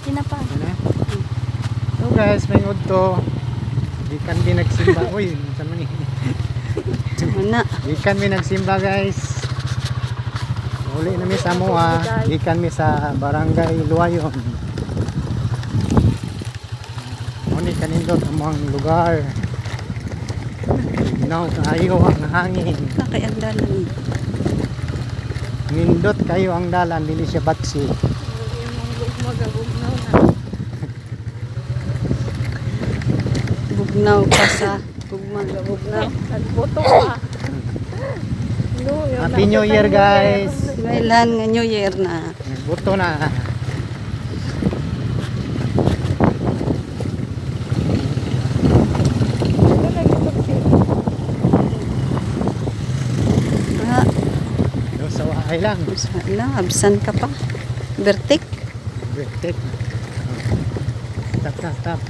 Tinapa. Ano? So guys, may udto. Gikan mi nagsimba. Uy, sa man ni. Mana. Gikan mi nagsimba guys. Uli na mi sa Moa. Gikan mi sa Barangay Luayon. Muni kanindot among lugar. Ginaw kaayo ang hangin. Kay ang dalan. Nindot kayo ang dalan, dili siya baksi. Bugnaw pa sa gugmaga bugnaw. Nagboto pa. Happy New Year guys. Kailan nga New Year na. Buto na. Ah, Do sa wahay lang. wala, absan ka pa. Bertik. Break. Tap tap tap.